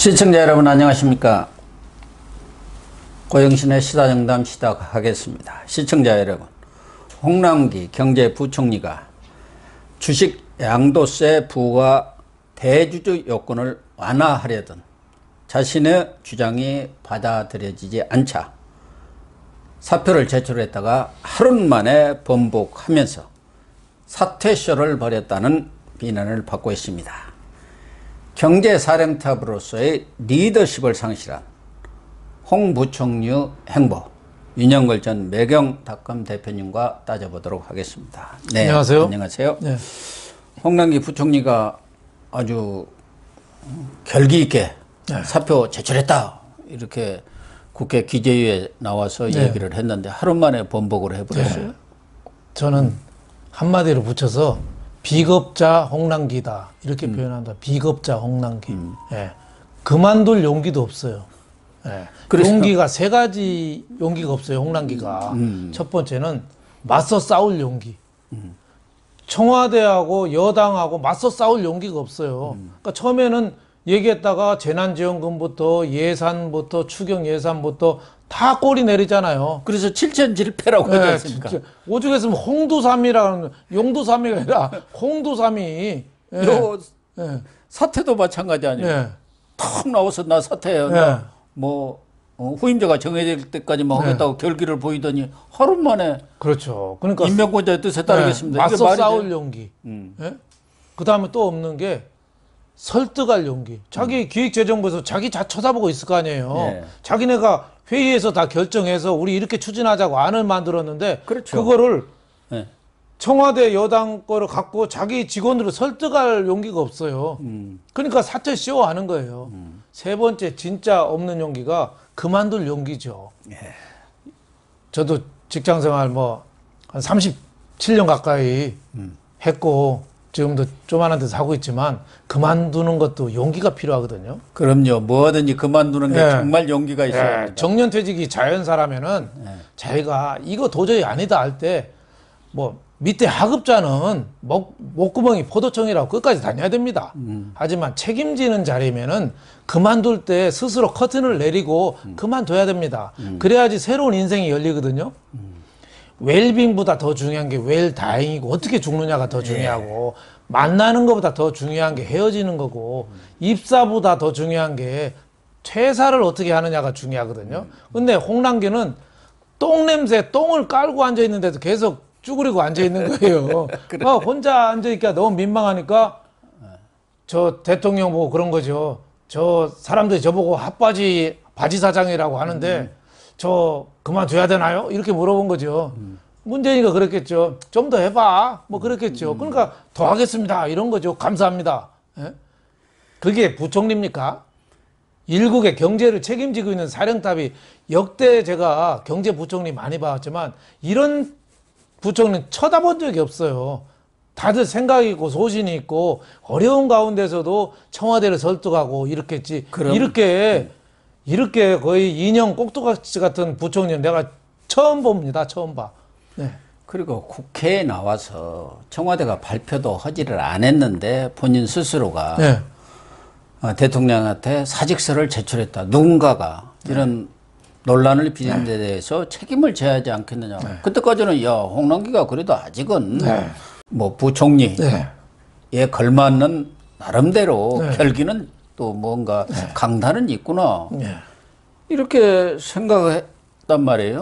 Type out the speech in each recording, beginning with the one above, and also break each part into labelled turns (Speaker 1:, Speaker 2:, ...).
Speaker 1: 시청자 여러분 안녕하십니까. 고영신의 시사정담 시작하겠습니다. 시청자 여러분, 홍남기 경제부총리가 주식 양도세 부과 대주주 요건을 완화하려던 자신의 주장이 받아들여지지 않자 사표를 제출했다가 하루 만에 번복하면서 사퇴쇼를 벌였다는 비난을 받고 있습니다. 경제사령탑으로서의 리더십을 상실한 홍 부총리 행보, 윤영걸 전 매경닷컴 대표님과 따져보도록 하겠습니다. 네,
Speaker 2: 안녕하세요.
Speaker 1: 안녕하세요.
Speaker 2: 네.
Speaker 1: 홍남기 부총리가 아주 결기 있게 사표 제출했다 이렇게 국회 기재위에 나와서 얘기를 했는데 하루 만에 번복을 해버렸어요.
Speaker 2: 저는 한마디로 붙여서 비겁자 홍남기다 이렇게 표현한다. 비겁자 홍남기. 그만둘 용기도 없어요. 용기가 세 가지 용기가 없어요. 홍남기가. 첫 번째는 맞서 싸울 용기. 청와대하고 여당하고 맞서 싸울 용기가 없어요. 그러니까 처음에는 얘기했다가 재난지원금부터 예산부터 추경 예산부터 다 꼬리 내리잖아요.
Speaker 1: 그래서 7,000질패라고 하지 않습니까?
Speaker 2: 오죽했으면 홍두삼이라는 용두삼이가 아니라 홍두삼이.
Speaker 1: 사퇴도 마찬가지 아니에요. 턱 나와서 나 사퇴해요. 후임자가 정해질 때까지만 하겠다고 결기를 보이더니 하루 만에.
Speaker 2: 그렇죠. 그러니까
Speaker 1: 임명권자의 뜻에 따르겠습니다.
Speaker 2: 맞서 싸울 용기. 그 다음에 또 없는 게 설득할 용기. 자기 기획재정부에서 자기 쳐다보고 있을 거 아니에요. 자기네가 회의에서 다 결정해서 우리 이렇게 추진하자고 안을 만들었는데
Speaker 1: 그렇죠.
Speaker 2: 그거를 청와대 여당 거를 갖고 자기 직원들을 설득할 용기가 없어요. 그러니까 사퇴쇼 하는 거예요. 세 번째 진짜 없는 용기가 그만둘 용기죠. 저도 직장생활 한 37년 가까이 했고 지금도 조그마한 데서 하고 있지만 그만두는 것도 용기가 필요하거든요.
Speaker 1: 그럼요. 뭐든지 그만두는 게 정말 용기가 있어야 합니다.
Speaker 2: 정년퇴직이 자연사라면은 자기가 이거 도저히 아니다 할 때 밑에 하급자는 목구멍이 포도청이라고 끝까지 다녀야 됩니다. 하지만 책임지는 자리면은 그만둘 때 스스로 커튼을 내리고 그만둬야 됩니다. 그래야지 새로운 인생이 열리거든요. 웰빙보다 더 중요한 게 웰다잉이고 어떻게 죽느냐가 더 중요하고 만나는 것보다 더 중요한 게 헤어지는 거고 입사보다 더 중요한 게 퇴사를 어떻게 하느냐가 중요하거든요. 근데 홍남기는 똥냄새 똥을 깔고 앉아있는데도 계속 쭈그리고 앉아있는 거예요. 혼자 앉아있기가 너무 민망하니까 저 대통령 보고 그런 거죠. 저 사람들이 저보고 핫바지 바지 사장이라고 하는데 저 그만둬야 되나요? 이렇게 물어본 거죠. 문재인이가 그랬겠죠. 좀 더 해봐. 그랬겠죠. 그러니까 더 하겠습니다. 이런 거죠. 감사합니다. 그게 부총리입니까? 일국의 경제를 책임지고 있는 사령탑이 역대 제가 경제부총리 많이 봤지만 이런 부총리는 쳐다본 적이 없어요. 다들 생각이 있고 소신이 있고 어려운 가운데서도 청와대를 설득하고 이렇겠지. 이렇게 거의 인형 꼭두각시 같은 부총리는 내가 처음 봅니다. 처음 봐.
Speaker 1: 그리고 국회에 나와서 청와대가 발표도 하지를 안 했는데 본인 스스로가 대통령한테 사직서를 제출했다. 누군가가 이런 논란을 빚은 데 대해서 책임을 져야 하지 않겠느냐. 그때까지는 홍남기가 그래도 아직은 부총리에 걸맞는 나름대로 결기는 또 뭔가 강단은 있구나. 이렇게 생각했단 말이에요.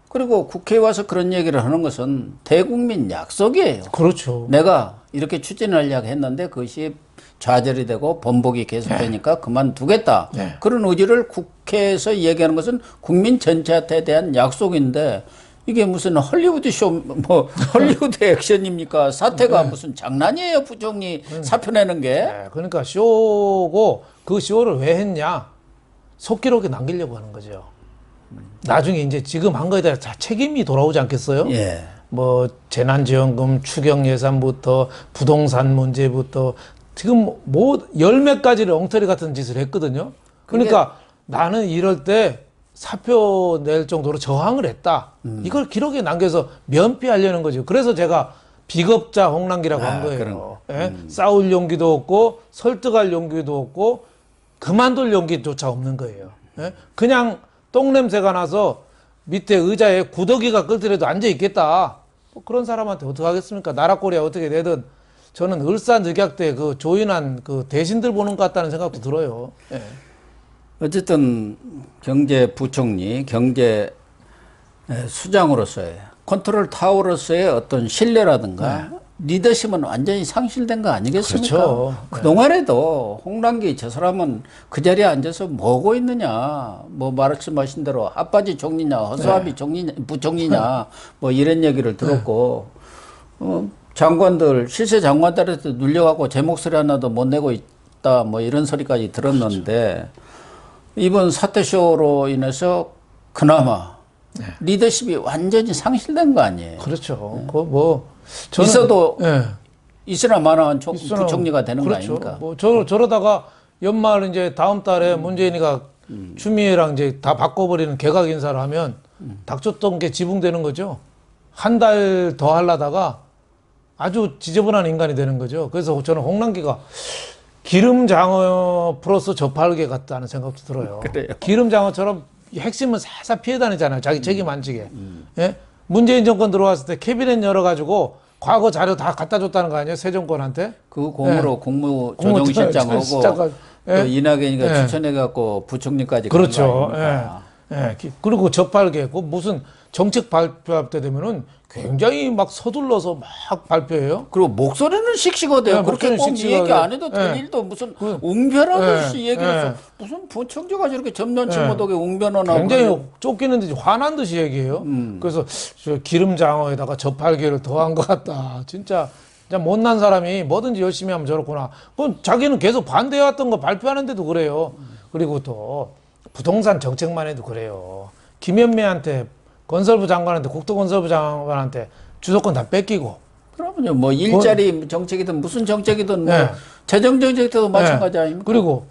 Speaker 1: 그리고 국회에 와서 그런 얘기를 하는 것은 대국민 약속이에요.
Speaker 2: 그렇죠.
Speaker 1: 내가 이렇게 추진하려고 했는데 그것이 좌절이 되고 번복이 계속되니까 그만두겠다. 그런 의지를 국회에서 얘기하는 것은 국민 전체한테 대한 약속인데 이게 무슨 헐리우드 쇼, 헐리우드 액션입니까? 사태가 무슨 장난이에요, 부총리 사표 내는 게.
Speaker 2: 그러니까 쇼고 그 쇼를 왜 했냐? 속기록에 남기려고 하는 거죠. 나중에 이제 지금 한 거에 대해 다 책임이 돌아오지 않겠어요? 재난지원금, 추경 예산부터 부동산 문제부터 지금 열 몇 가지를 엉터리 같은 짓을 했거든요. 그러니까 나는 이럴 때 사표 낼 정도로 저항을 했다. 이걸 기록에 남겨서 면피하려는 거죠. 그래서 제가 비겁자 홍남기라고 한 거예요. 싸울 용기도 없고 설득할 용기도 없고 그만둘 용기조차 없는 거예요. 예? 그냥 똥냄새가 나서 밑에 의자에 구더기가 끓더라도 앉아 있겠다. 뭐 그런 사람한테 어떻게 하겠습니까? 나라꼴이 어떻게 되든 저는 을사늑약 그 조인한 그 대신들 보는 것 같다는 생각도 들어요. 예.
Speaker 1: 어쨌든 경제부총리, 경제 수장으로서의 컨트롤 타워로서의 어떤 신뢰라든가 리더십은 완전히 상실된 거 아니겠습니까?
Speaker 2: 그렇죠.
Speaker 1: 그동안에도 홍남기 저 사람은 그 자리에 앉아서 뭐 하고 있느냐, 뭐 말씀하신 대로 아빠지 총리냐, 허수아비 총리냐, 부총리냐, 뭐 이런 얘기를 들었고, 장관들, 실세 장관들한테 눌려갖고 제 목소리 하나도 못 내고 있다, 뭐 이런 소리까지 들었는데, 이번 사태쇼로 인해서 그나마 리더십이 완전히 상실된 거 아니에요?
Speaker 2: 그렇죠. 그 뭐
Speaker 1: 있어도 있으나 마나한 부총리가 되는
Speaker 2: 그렇죠.
Speaker 1: 거 아닙니까?
Speaker 2: 뭐 저러다가 연말 이제 다음 달에 문재인이가 추미애랑 이제 다 바꿔버리는 개각 인사를 하면 닥쳤던 게 지붕되는 거죠. 한 달 더 하려다가 아주 지저분한 인간이 되는 거죠. 그래서 저는 홍남기가 기름장어 플러스 저팔계 같다는 생각도 들어요.
Speaker 1: 그래요.
Speaker 2: 기름장어처럼 핵심은 살살 피해 다니잖아요. 자기 책임 안 지게. 예? 문재인 정권 들어왔을 때 캐비넷 열어가지고 과거 자료 다 갖다 줬다는 거 아니에요? 새 정권한테?
Speaker 1: 그 공으로 국무조정실장하고 또 이낙연이가 추천해갖고 부총리까지
Speaker 2: 그렇죠. 그리고 저팔계, 그 무슨 정책 발표할 때 되면은 굉장히 막 서둘러서 막 발표해요.
Speaker 1: 그리고 목소리는 씩씩하대요. 그렇게 꼭 얘기 안 해도 될 일도 무슨 웅변하듯이 얘기해서 무슨 부총리가 저렇게 점잖지 못하게 웅변하나.
Speaker 2: 굉장히 쫓기는 듯이 화난 듯이 얘기해요. 그래서 저 기름장어에다가 저팔계를 더한 것 같다. 진짜 못난 사람이 뭐든지 열심히 하면 저렇구나. 그럼 자기는 계속 반대해왔던 거 발표하는데도 그래요. 그리고 또 부동산 정책만 해도 그래요. 김현미한테 건설부 장관한테, 국토건설부 장관한테 주도권 다 뺏기고.
Speaker 1: 그러면요, 뭐 일자리 정책이든 무슨 정책이든 뭐 재정 정책도 마찬가지 아닙니까?
Speaker 2: 그리고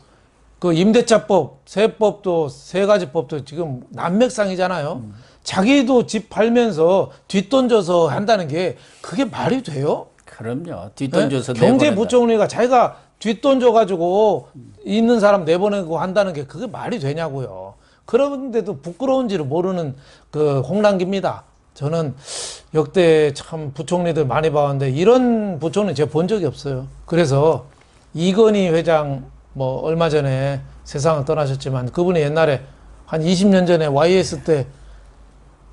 Speaker 2: 그 임대차법, 세법도 세 가지 법도 지금 난맥상이잖아요. 자기도 집 팔면서 뒷돈 줘서 한다는 게 그게 말이 돼요?
Speaker 1: 그럼요. 뒷돈 줘서
Speaker 2: 경제부총리가 자기가 뒷돈 줘가지고 있는 사람 내보내고 한다는 게 그게 말이 되냐고요. 그런데도 부끄러운지를 모르는 그 홍남기입니다. 저는 역대 참 부총리들 많이 봤는데 이런 부총리 제가 본 적이 없어요. 그래서 이건희 회장 뭐 얼마 전에 세상을 떠나셨지만 그분이 옛날에 한 20년 전에 YS 때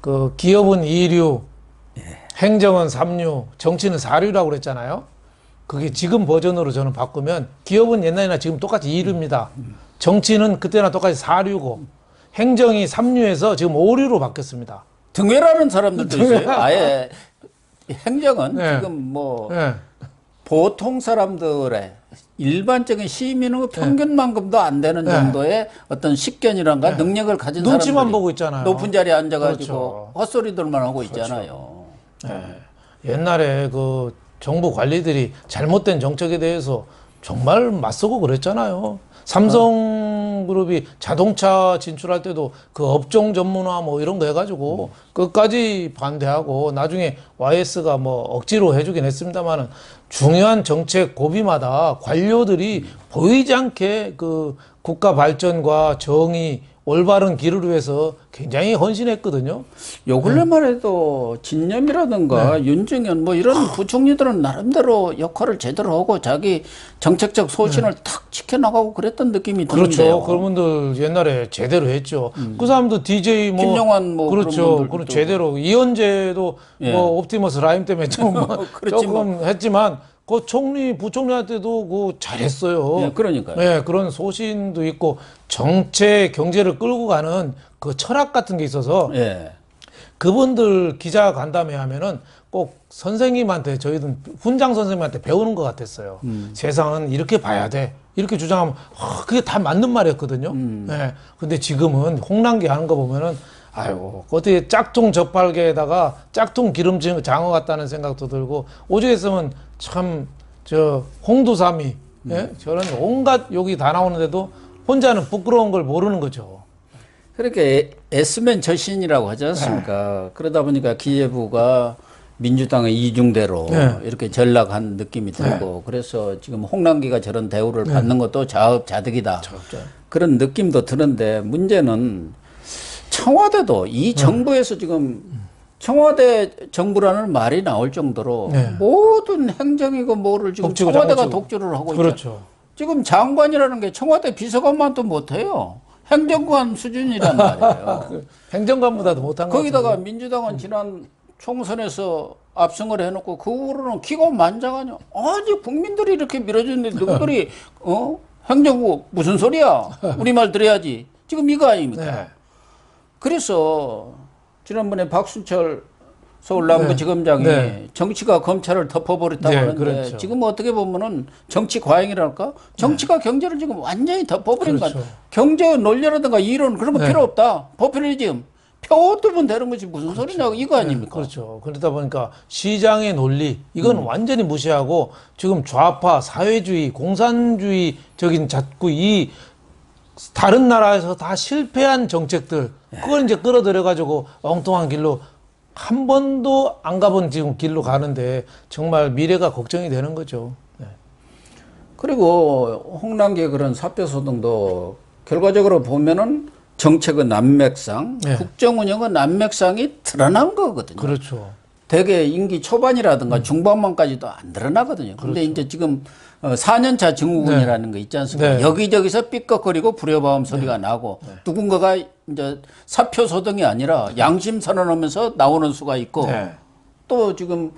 Speaker 2: 그 기업은 2류, 행정은 3류, 정치는 4류라고 그랬잖아요. 그게 지금 버전으로 저는 바꾸면 기업은 옛날이나 지금 똑같이 2류입니다. 정치는 그때나 똑같이 4류고 행정이 3류에서 지금 5류로 바뀌었습니다.
Speaker 1: 등회라는 사람들도 있어요. 아예 행정은 지금 뭐 보통 사람들의 일반적인 시민의 평균만큼도 안 되는 정도의 어떤 식견이란가 능력을 가진
Speaker 2: 눈치만
Speaker 1: 사람들이
Speaker 2: 보고 있잖아요.
Speaker 1: 높은 자리에 앉아가지고
Speaker 2: 그렇죠.
Speaker 1: 헛소리들만 하고 있잖아요.
Speaker 2: 옛날에 그 정부 관리들이 잘못된 정책에 대해서 정말 맞서고 그랬잖아요. 삼성그룹이 자동차 진출할 때도 그 업종 전문화 뭐 이런 거 해가지고 끝까지 반대하고 나중에 YS가 뭐 억지로 해주긴 했습니다만은 중요한 정책 고비마다 관료들이 보이지 않게 그 국가 발전과 정의 올바른 길을 위해서 굉장히 헌신했거든요.
Speaker 1: 요 근래만 해도 진념이라든가 윤정현 뭐 이런 부총리들은 나름대로 역할을 제대로 하고 자기 정책적 소신을 탁 지켜나가고 그랬던 느낌이 드는데요.
Speaker 2: 그렇죠. 그런 분들 옛날에 제대로 했죠. 그 사람도 DJ 뭐
Speaker 1: 김영환 뭐
Speaker 2: 그렇죠. 그런 제대로 이현재도 뭐 옵티머스 라임 때문에 좀 조금 했지만 그 총리 부총리한테도 그 잘했어요.
Speaker 1: 네, 그러니까요.
Speaker 2: 네, 그런 소신도 있고 정책 경제를 끌고 가는 그 철학 같은 게 있어서 그분들 기자 간담회 하면은 꼭 선생님한테 저희는 훈장 선생님한테 배우는 것 같았어요. 세상은 이렇게 봐야 돼. 이렇게 주장하면 그게 다 맞는 말이었거든요. 네. 근데 지금은 홍남기 하는 거 보면은 아유, 어떻게 짝퉁 젓갈개에다가 짝퉁 기름진 장어 같다는 생각도 들고, 오죽했으면 참, 홍두삼이, 저런 온갖 욕이 다 나오는데도 혼자는 부끄러운 걸 모르는 거죠.
Speaker 1: 그렇게 애쓰면 저신이라고 하지 않습니까? 그러다 보니까 기재부가 민주당의 이중대로
Speaker 2: 네.
Speaker 1: 이렇게 전락한 느낌이 들고 그래서 지금 홍남기가 저런 대우를 받는 것도 자업자득이다. 그런 느낌도 드는데 문제는 청와대도 이 정부에서 지금 청와대 정부라는 말이 나올 정도로 모든 행정이고 뭐를 지금 청와대가 독주를 하고 있죠.
Speaker 2: 그렇죠.
Speaker 1: 지금 장관이라는 게 청와대 비서관만도 못해요. 행정관 수준이란 말이에요.
Speaker 2: 행정관보다도 못한 거
Speaker 1: 거기다가 민주당은 지난 총선에서 압승을 해놓고 그 후로는 기고만장하냐. 아니 국민들이 이렇게 밀어줬는데 누구들이 행정부 무슨 소리야. 우리말 들어야지. 지금 이거 아닙니까.
Speaker 2: 네.
Speaker 1: 그래서 지난번에 박순철 서울남부지검장이 정치가 검찰을 덮어버렸다고 하는데
Speaker 2: 그렇죠.
Speaker 1: 지금 어떻게 보면은 정치 과잉이랄까? 정치가 경제를 지금 완전히 덮어버린 거야. 경제 논리라든가 이론 그런 거 필요 없다. 포퓰리즘. 표 두면 되는 것이 무슨 소리냐고 이거 아닙니까?
Speaker 2: 그렇죠. 그러다 보니까 시장의 논리 이건 완전히 무시하고 지금 좌파 사회주의 공산주의적인 자꾸 이 다른 나라에서 다 실패한 정책들 그걸 이제 끌어들여 가지고 엉뚱한 길로 한 번도 안 가본 지금 길로 가는데 정말 미래가 걱정이 되는 거죠. 네.
Speaker 1: 그리고 홍남기의 그런 사표소등도 결과적으로 보면은 정책의 난맥상, 국정 운영의 난맥상이 드러난 거거든요.
Speaker 2: 그렇죠.
Speaker 1: 되게 임기 초반이라든가 중반만까지도 안 드러나거든요. 그런데 이제 지금 4년차 증후군이라는 거 있지 않습니까? 여기저기서 삐걱거리고 불효바음 소리가 나고 누군가가 이제 사표 소등이 아니라 양심 선언하면서 나오는 수가 있고 또 지금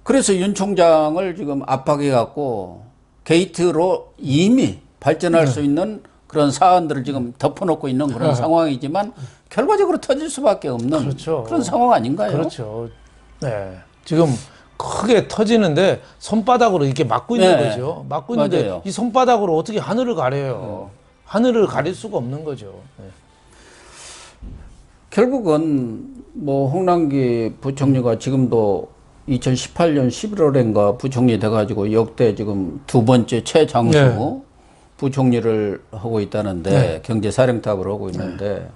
Speaker 1: 그래서 윤 총장을 지금 압박해 갖고 게이트로 이미 발전할 수 있는 그런 사안들을 지금 덮어놓고 있는 그런 상황이지만 결과적으로 터질 수밖에 없는 그런 상황 아닌가요?
Speaker 2: 그렇죠. 네. 지금 크게 터지는데 손바닥으로 이렇게 막고 있는 거죠. 막고 있는데 이 손바닥으로 어떻게 하늘을 가려요? 하늘을 가릴 수가 없는 거죠. 네.
Speaker 1: 결국은 뭐 홍남기 부총리가 지금도 2018년 11월인가 부총리 돼가지고 역대 지금 두 번째 최장수 부총리를 하고 있다는데 경제사령탑을 하고 있는데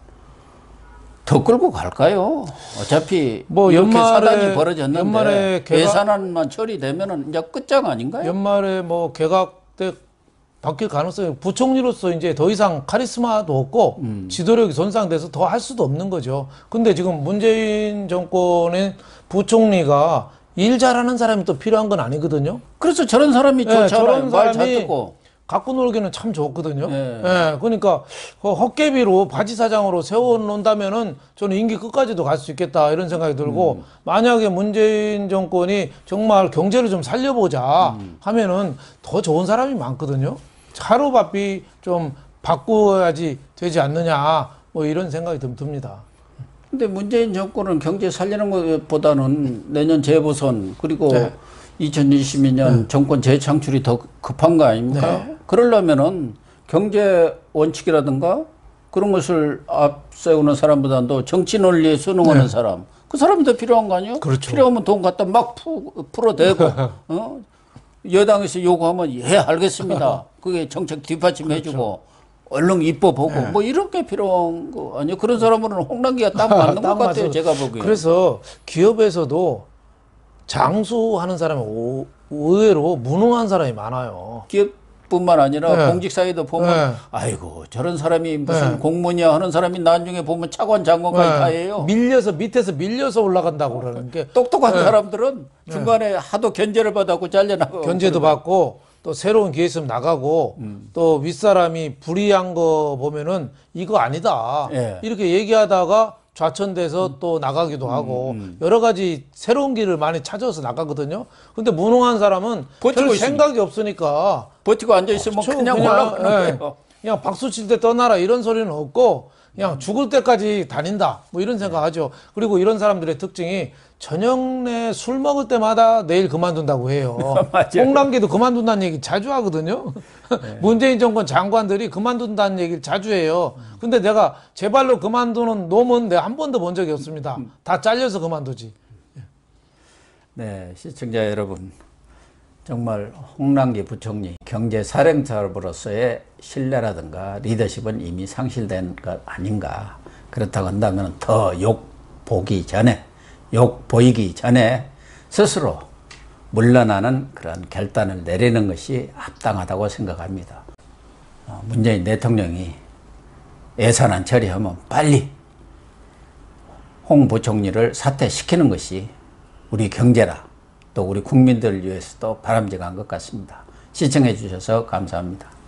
Speaker 1: 더 끌고 갈까요? 어차피
Speaker 2: 뭐
Speaker 1: 이렇게
Speaker 2: 연말에,
Speaker 1: 사단이 벌어졌는데
Speaker 2: 연말에
Speaker 1: 예산안만 처리되면은 이제 끝장 아닌가요?
Speaker 2: 연말에 뭐 개각 때 바뀔 가능성이 부총리로서 이제 더 이상 카리스마도 없고 지도력이 손상돼서 더 할 수도 없는 거죠. 근데 지금 문재인 정권의 부총리가 일 잘하는 사람이 또 필요한 건 아니거든요.
Speaker 1: 그래서 저런 사람이 좋잖아요.
Speaker 2: 저런
Speaker 1: 말 잘
Speaker 2: 사람이
Speaker 1: 듣고.
Speaker 2: 갖고 놀기는 참 좋거든요. 그러니까 헛개비로 바지 사장으로 세워놓는다면은 저는 임기 끝까지도 갈 수 있겠다 이런 생각이 들고 만약에 문재인 정권이 정말 경제를 좀 살려보자 하면은 더 좋은 사람이 많거든요. 하루바삐 좀 바꾸어야지 되지 않느냐 뭐 이런 생각이 좀 듭니다.
Speaker 1: 근데 문재인 정권은 경제 살리는 것보다는 내년 재보선 그리고 2022년 정권 재창출이 더 급한 거 아닙니까? 그러려면은 경제 원칙이라든가 그런 것을 앞세우는 사람보다도 정치 논리에 순응하는 사람, 그 사람이 더 필요한 거 아니에요?
Speaker 2: 그렇죠.
Speaker 1: 필요하면 돈 갖다 막 풀어대고, 여당에서 요구하면 예, 알겠습니다. 그게 정책 뒷받침해주고, 얼른 입법하고, 뭐 이런 게 필요한 거 아니에요? 그런 사람은 홍남기가 딱 맞는 것 같아요, 제가 보기에.
Speaker 2: 그래서 기업에서도 장수하는 사람이 의외로 무능한 사람이 많아요.
Speaker 1: 기업뿐만 아니라 공직사회도 보면 아이고 저런 사람이 무슨 공무원이야 하는 사람이 나중에 보면 차관 장관까지 다 해요.
Speaker 2: 밑에서 밀려서 올라간다고 그러는 게
Speaker 1: 똑똑한 사람들은 중간에 하도 견제를 받았고 잘려나가고
Speaker 2: 견제도 받고 또 새로운 기회 있으면 나가고 또 윗사람이 불의한 거 보면은 이거 아니다 이렇게 얘기하다가 좌천돼서 또 나가기도 하고 여러 가지 새로운 길을 많이 찾아서 나가거든요. 근데 무능한 사람은 별 생각이 없으니까
Speaker 1: 버티고 앉아 있으면 그냥 올라가는 거예요.
Speaker 2: 그냥 박수 칠 때 떠나라 이런 소리는 없고 그냥 죽을 때까지 다닌다 뭐 이런 생각하죠. 그리고 이런 사람들의 특징이 저녁 내 술 먹을 때마다 내일 그만둔다고 해요. 홍남기도 그만둔다는 얘기 자주 하거든요. 문재인 정권 장관들이 그만둔다는 얘기를 자주 해요. 근데 내가 제 발로 그만두는 놈은 내가 한 번도 본 적이 없습니다. 다 잘려서 그만두지.
Speaker 1: 네, 시청자 여러분. 정말 홍남기 부총리 경제사령탑으로서의 신뢰라든가 리더십은 이미 상실된 것 아닌가. 그렇다고 한다면 더 욕 보기 전에 욕 보이기 전에 스스로 물러나는 그런 결단을 내리는 것이 합당하다고 생각합니다. 문재인 대통령이 예산안 처리하면 빨리 홍 부총리를 사퇴시키는 것이 우리 경제라 또 우리 국민들을 위해서도 바람직한 것 같습니다. 시청해 주셔서 감사합니다.